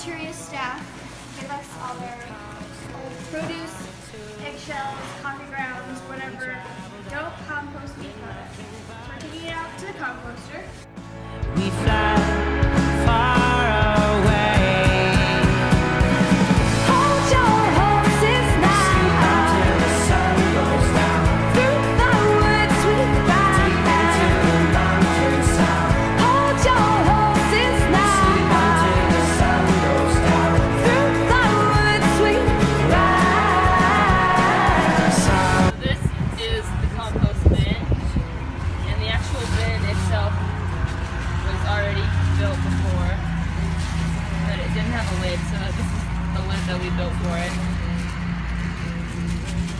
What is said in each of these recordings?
cafeteria staff give us all their old produce, eggshells, coffee grounds, whatever. Don't compost meat products. We're taking it out to the composter. We fly far away. Hold your horses now till the sun goes down. Through the woods we ride to the mountains south. Hold your horses now till the sun goes down. Through the woods we ride. This is the compost bin, and the actual bin itself was already built before, but it didn't have a lid, so this is the lid that we built for it.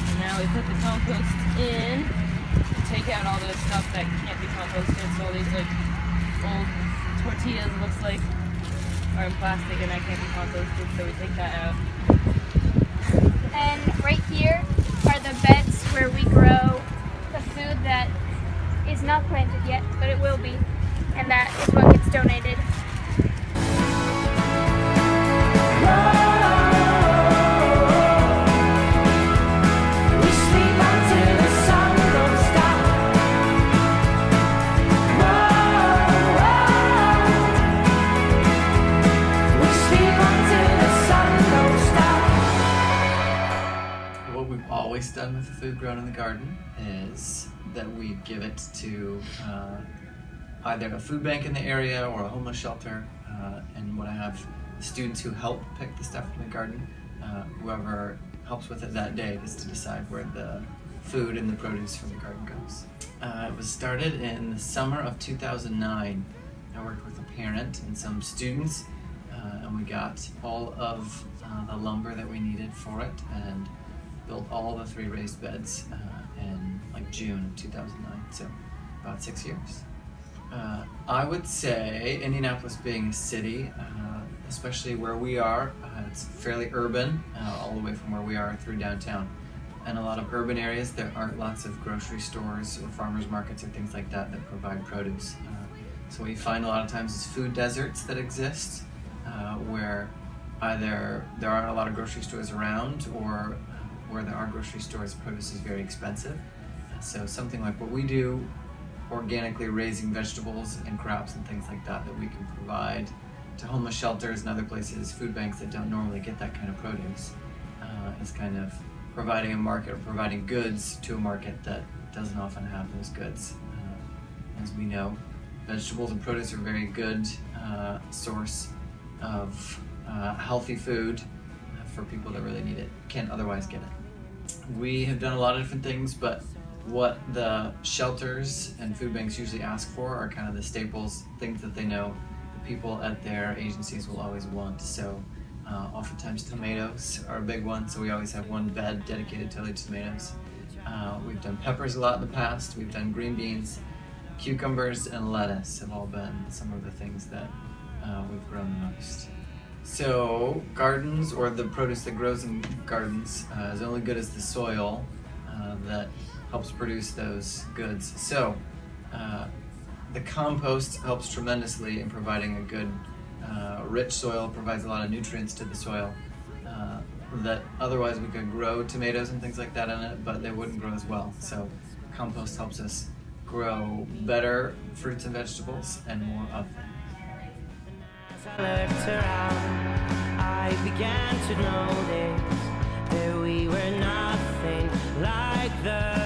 And now we put the compost in, take out all the stuff that can't be composted, so all these like old tortillas, looks like, are in plastic and that can't be composted, so we take that out. And right here are the beds where we grow the food that is not planted yet, but it will be. And that is what gets donated. We sleep until the sun goes down. We sleep until the sun goes down. What we've always done with the food grown in the garden is that we give it to either a food bank in the area or a homeless shelter, and when I have students who help pick the stuff from the garden, whoever helps with it that day gets to decide where the food and the produce from the garden goes. It was started in the summer of 2009. I worked with a parent and some students, and we got all of the lumber that we needed for it and built all the 3 raised beds in like June of 2009, so about 6 years. I would say Indianapolis being a city, especially where we are, it's fairly urban, all the way from where we are through downtown. In a lot of urban areas, there aren't lots of grocery stores or farmers markets or things like that that provide produce. So what you find a lot of times is food deserts that exist, where either there aren't a lot of grocery stores around, or where there are grocery stores, produce is very expensive. So something like what we do, organically raising vegetables and crops and things like that, that we can provide to homeless shelters and other places, food banks that don't normally get that kind of produce, is kind of providing a market or providing goods to a market that doesn't often have those goods. As we know, vegetables and produce are a very good source of healthy food for people that really need it, can't otherwise get it. We have done a lot of different things, but what the shelters and food banks usually ask for are kind of the staples, things that they know the people at their agencies will always want. So oftentimes tomatoes are a big one, so we always have one bed dedicated totally to tomatoes. We've done peppers a lot in the past, we've done green beans, cucumbers, and lettuce have all been some of the things that we've grown the most. So gardens, or the produce that grows in gardens, is only good as the soil that helps produce those goods. So the compost helps tremendously in providing a good rich soil, provides a lot of nutrients to the soil that otherwise we could grow tomatoes and things like that in it, but they wouldn't grow as well. So compost helps us grow better fruits and vegetables and more of them. As I looked around, I began to notice that we were nothing like the